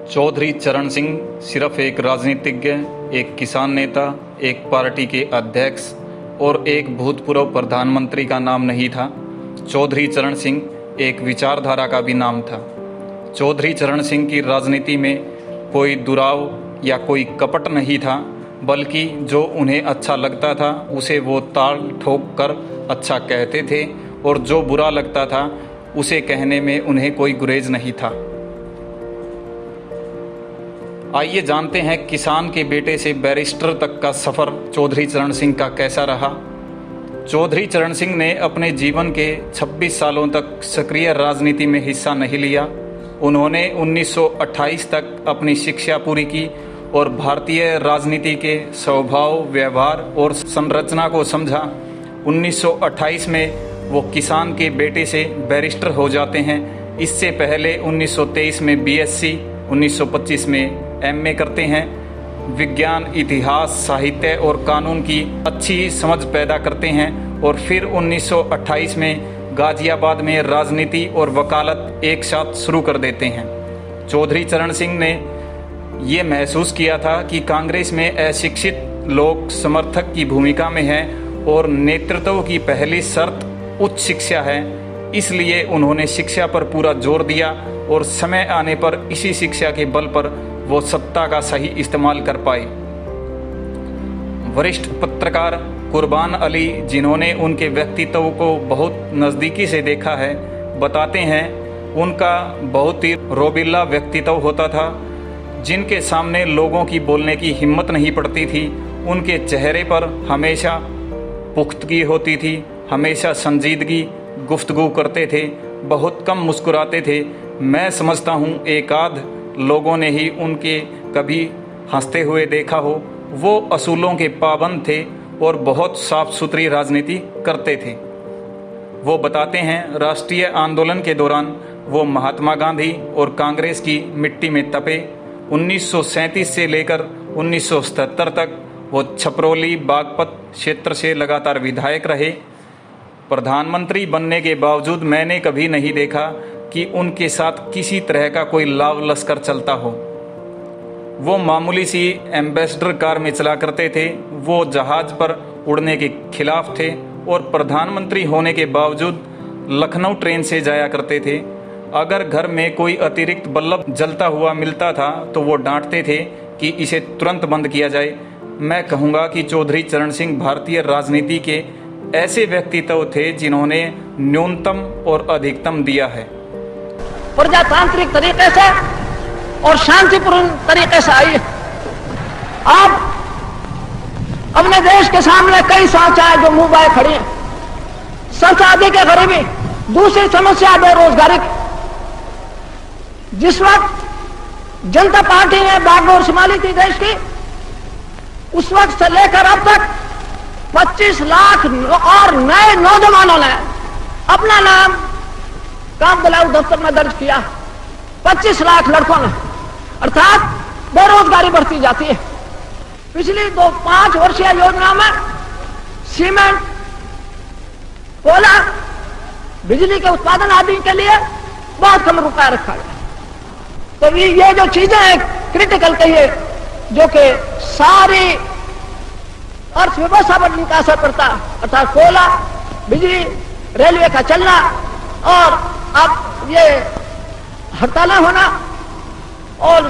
चौधरी चरण सिंह सिर्फ एक राजनीतिज्ञ, एक किसान नेता, एक पार्टी के अध्यक्ष और एक भूतपूर्व प्रधानमंत्री का नाम नहीं था। चौधरी चरण सिंह एक विचारधारा का भी नाम था। चौधरी चरण सिंह की राजनीति में कोई दुराव या कोई कपट नहीं था, बल्कि जो उन्हें अच्छा लगता था उसे वो ताल ठोक कर अच्छा कहते थे और जो बुरा लगता था उसे कहने में उन्हें कोई गुरेज नहीं था। आइए जानते हैं किसान के बेटे से बैरिस्टर तक का सफ़र चौधरी चरण सिंह का कैसा रहा। चौधरी चरण सिंह ने अपने जीवन के 26 सालों तक सक्रिय राजनीति में हिस्सा नहीं लिया। उन्होंने 1928 तक अपनी शिक्षा पूरी की और भारतीय राजनीति के स्वभाव, व्यवहार और संरचना को समझा। 1928 में वो किसान के बेटे से बैरिस्टर हो जाते हैं। इससे पहले 1923 में बीएससी, 1925 में एमए करते हैं। विज्ञान, इतिहास, साहित्य और कानून की अच्छी समझ पैदा करते हैं और फिर 1928 में गाजियाबाद में राजनीति और वकालत एक साथ शुरू कर देते हैं। चौधरी चरण सिंह ने ये महसूस किया था कि कांग्रेस में अशिक्षित लोग समर्थक की भूमिका में हैं और नेतृत्व की पहली शर्त उच्च शिक्षा है। इसलिए उन्होंने शिक्षा पर पूरा जोर दिया और समय आने पर इसी शिक्षा के बल पर वो सत्ता का सही इस्तेमाल कर पाए। वरिष्ठ पत्रकार कुर्बान अली, जिन्होंने उनके व्यक्तित्व को बहुत नज़दीकी से देखा है, बताते हैं उनका बहुत ही रोबिल्ला व्यक्तित्व होता था, जिनके सामने लोगों की बोलने की हिम्मत नहीं पड़ती थी। उनके चेहरे पर हमेशा पुख्तगी होती थी, हमेशा संजीदगी गुफ्तगू करते थे, बहुत कम मुस्कुराते थे। मैं समझता हूँ एक आध लोगों ने ही उनके कभी हंसते हुए देखा हो। वो असूलों के पाबंद थे और बहुत साफ सुथरी राजनीति करते थे। वो बताते हैं राष्ट्रीय आंदोलन के दौरान वो महात्मा गांधी और कांग्रेस की मिट्टी में तपे। 1937 से लेकर 1977 तक वो छपरौली बागपत क्षेत्र से लगातार विधायक रहे। प्रधानमंत्री बनने के बावजूद मैंने कभी नहीं देखा कि उनके साथ किसी तरह का कोई लाव लश्कर चलता हो। वो मामूली सी एम्बेसडर कार में चला करते थे। वो जहाज पर उड़ने के खिलाफ थे और प्रधानमंत्री होने के बावजूद लखनऊ ट्रेन से जाया करते थे। अगर घर में कोई अतिरिक्त बल्ब जलता हुआ मिलता था तो वो डांटते थे कि इसे तुरंत बंद किया जाए। मैं कहूँगा कि चौधरी चरण सिंह भारतीय राजनीति के ऐसे व्यक्तित्व थे जिन्होंने न्यूनतम और अधिकतम दिया है। प्रजातांत्रिक तरीके से और शांतिपूर्ण तरीके से आई। आप अपने देश के सामने कई समस्याएं जो मुंह बाए खड़ी हैं। सबसे अधिक है गरीबी, दूसरी समस्या बेरोजगारी की। जिस वक्त जनता पार्टी ने बागडोर संभाली थी देश की, उस वक्त से लेकर अब तक 25 लाख और नए नौजवानों ने अपना नाम काम दिलाऊ दफ्तर में दर्ज किया। 25 लाख लड़कों ने, अर्थात बेरोजगारी बढ़ती जाती है। पिछली 5 वर्षीय योजना में सीमेंट, कोयला, बिजली के उत्पादन आदि के लिए बहुत कम रुपया रखा गया। तो ये जो चीजें हैं क्रिटिकल कहिए, जो कि सारी अर्थव्यवस्था पर इनका असर पड़ता, अर्थात कोयला, बिजली, रेलवे का चलना और अब ये हड़तालें होना और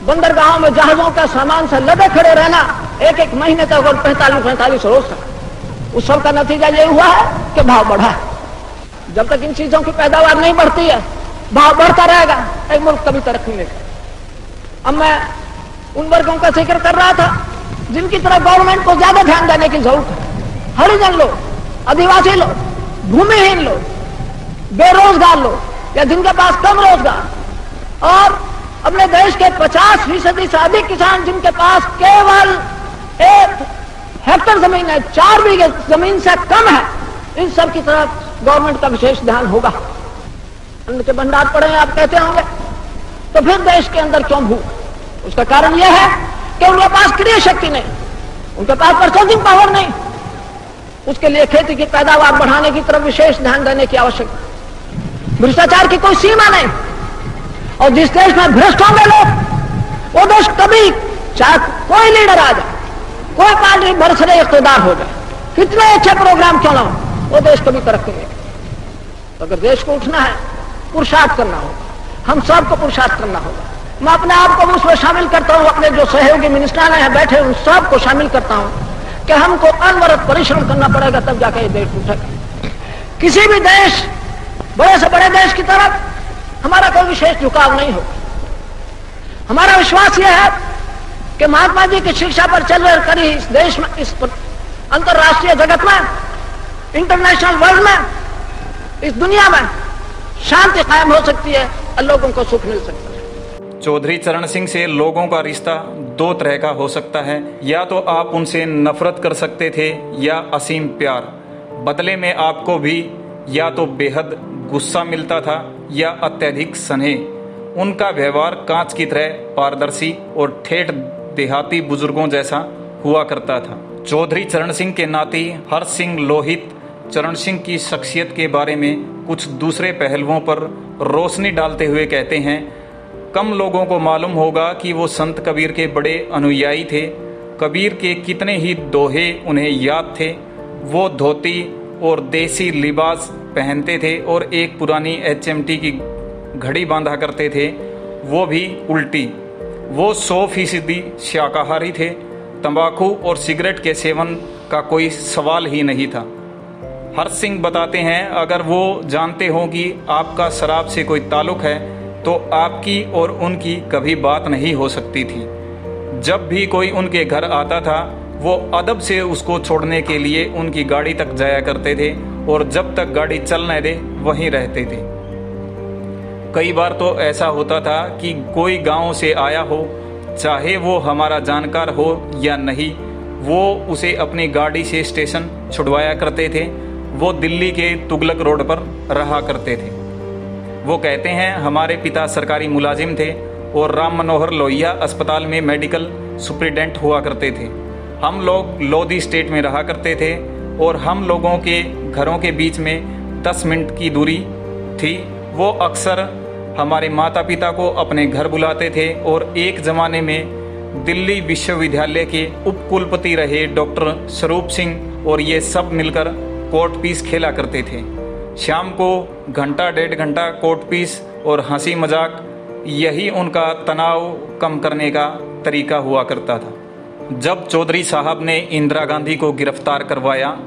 बंदरगाहों में जहाजों का सामान से लदे खड़े रहना एक महीने तक और 45 रोज तक। उस सब का नतीजा ये हुआ है कि भाव बढ़ा है। जब तक इन चीजों की पैदावार नहीं बढ़ती है, भाव बढ़ता रहेगा, एक मुल्क कभी तरक्की नहीं करेगा। अब मैं उन वर्गों का जिक्र कर रहा था जिनकी तरफ गवर्नमेंट को ज्यादा ध्यान देने की जरूरत है। हरिजन लोग, आदिवासी लोग, भूमिहीन लोग, बेरोजगार लोग या जिनके पास कम रोजगार, और अपने देश के 50% से अधिक किसान जिनके पास केवल 1 हेक्टर जमीन है, 4 बीघे जमीन से कम है, इन सब की तरफ गवर्नमेंट का विशेष ध्यान होगा। अन्न के भंडार पड़े हैं आप कहते होंगे, तो फिर देश के अंदर क्यों भूख? उसका कारण यह है कि उनके पास क्रय शक्ति नहीं, उनके पास परचेजिंग पावर नहीं। उसके लिए खेती की पैदावार बढ़ाने की तरफ विशेष ध्यान देने की आवश्यकता। भ्रष्टाचार की कोई सीमा नहीं, और जिस देश में भ्रष्ट होंगे लोग वो देश कभी, चाहे कोई लीडर आ जाए, कोई पार्टी बरसरे इख्तिदार हो जाए, कितने अच्छे प्रोग्राम क्यों ना हो, वो देश कभी तरक्की नहीं। तो अगर देश को उठना है, पुरुषार्थ करना होगा, हम सबको पुरुषार्थ करना होगा। मैं अपने आप को उसमें शामिल करता हूं, अपने जो सहयोगी मिनिस्टर हैं बैठे उन सबको शामिल करता हूं कि हमको अनवरत परिश्रम करना पड़ेगा, तब जाकर ये देश उठेगा। किसी भी देश, बड़े से बड़े देश की तरफ हमारा कोई विशेष झुकाव नहीं होगा। हमारा विश्वास यह है कि महात्मा जी की शिक्षा पर चल कर इस देश में, इस अंतरराष्ट्रीय जगत में, इंटरनेशनल वर्ल्ड में, इस दुनिया में शांति कायम हो सकती है और लोगों को सुख मिल सकता है। चौधरी चरण सिंह से लोगों का रिश्ता दो तरह का हो सकता है, या तो आप उनसे नफरत कर सकते थे या असीम प्यार। बदले में आपको भी या तो बेहद गुस्सा मिलता था या अत्यधिक स्नेह। उनका व्यवहार कांच की तरह पारदर्शी और ठेठ देहाती बुजुर्गों जैसा हुआ करता था। चौधरी चरण सिंह के नाती हर्ष सिंह लोहित चरण सिंह की शख्सियत के बारे में कुछ दूसरे पहलुओं पर रोशनी डालते हुए कहते हैं, कम लोगों को मालूम होगा कि वो संत कबीर के बड़े अनुयायी थे। कबीर के कितने ही दोहे उन्हें याद थे। वो धोती और देसी लिबास पहनते थे और एक पुरानी HMT की घड़ी बांधा करते थे, वो भी उल्टी। वो 100% शाकाहारी थे। तंबाकू और सिगरेट के सेवन का कोई सवाल ही नहीं था। हर्ष सिंह बताते हैं, अगर वो जानते हो कि आपका शराब से कोई ताल्लुक है तो आपकी और उनकी कभी बात नहीं हो सकती थी। जब भी कोई उनके घर आता था वो अदब से उसको छोड़ने के लिए उनकी गाड़ी तक जाया करते थे और जब तक गाड़ी चलने दे वहीं रहते थे। कई बार तो ऐसा होता था कि कोई गांव से आया हो, चाहे वो हमारा जानकार हो या नहीं, वो उसे अपनी गाड़ी से स्टेशन छुड़वाया करते थे। वो दिल्ली के तुगलक रोड पर रहा करते थे। वो कहते हैं, हमारे पिता सरकारी मुलाजिम थे और राम मनोहर लोहिया अस्पताल में मेडिकल सुप्रिटेंडेंट हुआ करते थे। हम लोग लोधी स्टेट में रहा करते थे और हम लोगों के घरों के बीच में 10 मिनट की दूरी थी। वो अक्सर हमारे माता पिता को अपने घर बुलाते थे और एक ज़माने में दिल्ली विश्वविद्यालय के उपकुलपति रहे डॉक्टर स्वरूप सिंह और ये सब मिलकर कोर्ट पीस खेला करते थे। शाम को घंटा 1.5 घंटा कोर्ट पीस और हंसी मजाक, यही उनका तनाव कम करने का तरीका हुआ करता था। जब चौधरी साहब ने इंदिरा गांधी को गिरफ्तार करवाया,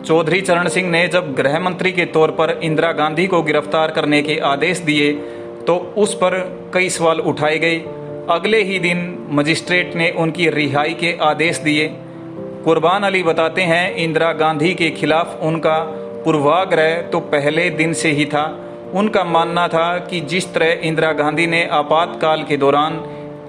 चौधरी चरण सिंह ने जब गृह मंत्री के तौर पर इंदिरा गांधी को गिरफ्तार करने के आदेश दिए तो उस पर कई सवाल उठाए गए। अगले ही दिन मजिस्ट्रेट ने उनकी रिहाई के आदेश दिए। कुर्बान अली बताते हैं, इंदिरा गांधी के खिलाफ उनका पूर्वाग्रह तो पहले दिन से ही था। उनका मानना था कि जिस तरह इंदिरा गांधी ने आपातकाल के दौरान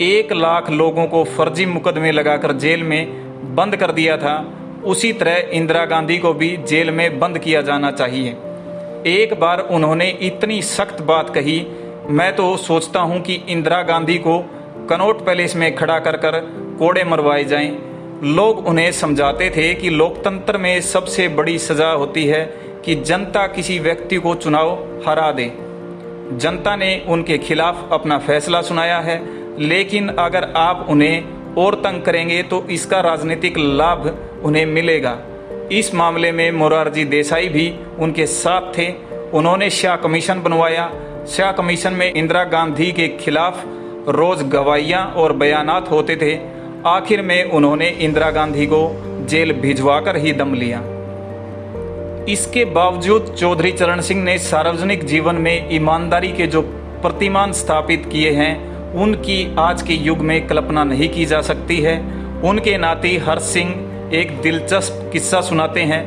1 लाख लोगों को फर्जी मुकदमे लगाकर जेल में बंद कर दिया था, उसी तरह इंदिरा गांधी को भी जेल में बंद किया जाना चाहिए। एक बार उन्होंने इतनी सख्त बात कही, मैं तो सोचता हूं कि इंदिरा गांधी को कनॉट पैलेस में खड़ा कर कर कोड़े मरवाए जाएं। लोग उन्हें समझाते थे कि लोकतंत्र में सबसे बड़ी सजा होती है कि जनता किसी व्यक्ति को चुनाव हरा दे। जनता ने उनके खिलाफ अपना फैसला सुनाया है, लेकिन अगर आप उन्हें और तंग करेंगे तो इसका राजनीतिक लाभ उन्हें मिलेगा। इस मामले में मोरारजी देसाई भी उनके साथ थे। उन्होंने शाह कमीशन बनवाया। शाह कमीशन में इंदिरा गांधी के खिलाफ रोज गवाहियां और बयानात होते थे। आखिर में उन्होंने इंदिरा गांधी को जेल भिजवाकर ही दम लिया। इसके बावजूद चौधरी चरण सिंह ने सार्वजनिक जीवन में ईमानदारी के जो प्रतिमान स्थापित किए हैं, उनकी आज के युग में कल्पना नहीं की जा सकती है। उनके नाती हर्ष सिंह एक दिलचस्प किस्सा सुनाते हैं।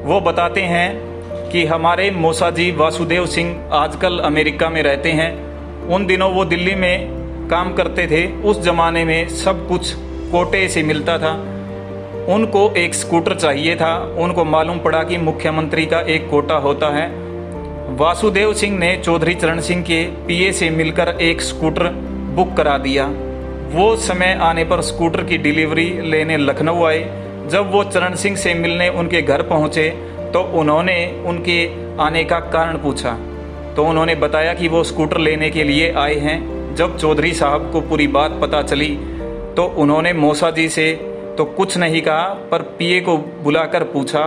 वो बताते हैं कि हमारे मौसाजी वासुदेव सिंह आजकल अमेरिका में रहते हैं। उन दिनों वो दिल्ली में काम करते थे। उस जमाने में सब कुछ कोटे से मिलता था। उनको एक स्कूटर चाहिए था। उनको मालूम पड़ा कि मुख्यमंत्री का एक कोटा होता है। वासुदेव सिंह ने चौधरी चरण सिंह के पीए से मिलकर एक स्कूटर बुक करा दिया। वो समय आने पर स्कूटर की डिलीवरी लेने लखनऊ आए। जब वो चरण सिंह से मिलने उनके घर पहुंचे तो उन्होंने उनके आने का कारण पूछा, तो उन्होंने बताया कि वो स्कूटर लेने के लिए आए हैं। जब चौधरी साहब को पूरी बात पता चली तो उन्होंने मौसा जी से तो कुछ नहीं कहा, पर पीए को बुलाकर पूछा,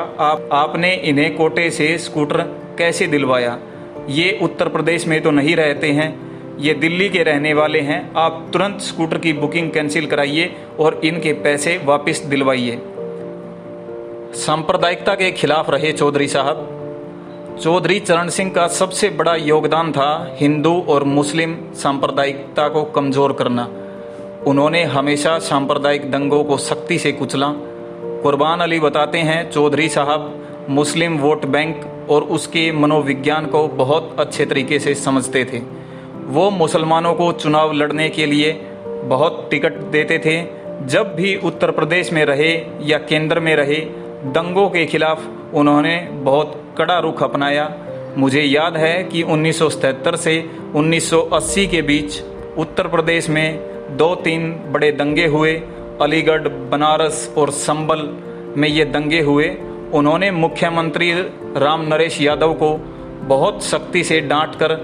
आपने इन्हें कोटे से स्कूटर कैसे दिलवाया? ये उत्तर प्रदेश में तो नहीं रहते हैं, ये दिल्ली के रहने वाले हैं। आप तुरंत स्कूटर की बुकिंग कैंसिल कराइए और इनके पैसे वापस दिलवाइए। सांप्रदायिकता के खिलाफ रहे चौधरी साहब। चौधरी चरण सिंह का सबसे बड़ा योगदान था हिंदू और मुस्लिम सांप्रदायिकता को कमजोर करना। उन्होंने हमेशा सांप्रदायिक दंगों को सख्ती से कुचला। कुर्बान अली बताते हैं, चौधरी साहब मुस्लिम वोट बैंक और उसके मनोविज्ञान को बहुत अच्छे तरीके से समझते थे। वो मुसलमानों को चुनाव लड़ने के लिए बहुत टिकट देते थे। जब भी उत्तर प्रदेश में रहे या केंद्र में रहे, दंगों के खिलाफ उन्होंने बहुत कड़ा रुख अपनाया। मुझे याद है कि 1977 से 1980 के बीच उत्तर प्रदेश में 2-3 बड़े दंगे हुए। अलीगढ़, बनारस और संभल में ये दंगे हुए। उन्होंने मुख्यमंत्री राम नरेश यादव को बहुत सख्ती से डांट कर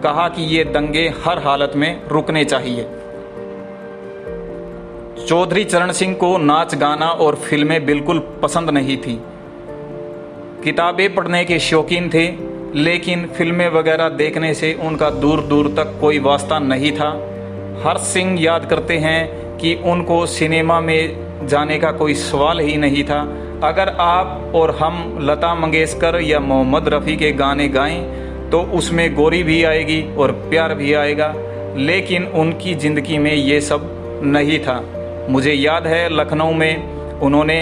कहा कि ये दंगे हर हालत में रुकने चाहिए। चौधरी चरण सिंह को नाच गाना और फिल्में बिल्कुल पसंद नहीं थी। किताबें पढ़ने के शौकीन थे, लेकिन फिल्में वगैरह देखने से उनका दूर दूर तक कोई वास्ता नहीं था। हर्ष सिंह याद करते हैं कि उनको सिनेमा में जाने का कोई सवाल ही नहीं था। अगर आप और हम लता मंगेशकर या मोहम्मद रफ़ी के गाने गाएं तो उसमें गोरी भी आएगी और प्यार भी आएगा, लेकिन उनकी ज़िंदगी में ये सब नहीं था। मुझे याद है लखनऊ में उन्होंने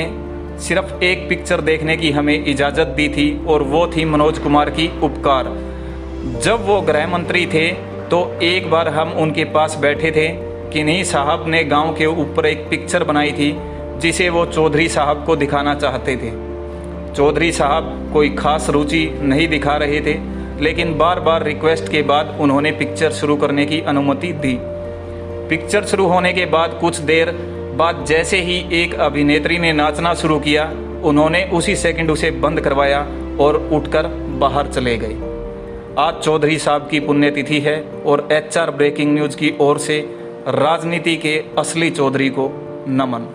सिर्फ एक पिक्चर देखने की हमें इजाज़त दी थी और वो थी मनोज कुमार की उपकार। जब वो गृह मंत्री थे तो एक बार हम उनके पास बैठे थे। किन्हीं साहब ने गांव के ऊपर एक पिक्चर बनाई थी जिसे वो चौधरी साहब को दिखाना चाहते थे। चौधरी साहब कोई खास रुचि नहीं दिखा रहे थे, लेकिन बार बार रिक्वेस्ट के बाद उन्होंने पिक्चर शुरू करने की अनुमति दी। पिक्चर शुरू होने के बाद कुछ देर बाद जैसे ही एक अभिनेत्री ने नाचना शुरू किया, उन्होंने उसी सेकंड उसे बंद करवाया और उठकर बाहर चले गए। आज चौधरी साहब की पुण्यतिथि है और HR ब्रेकिंग न्यूज़ की ओर से राजनीति के असली चौधरी को नमन।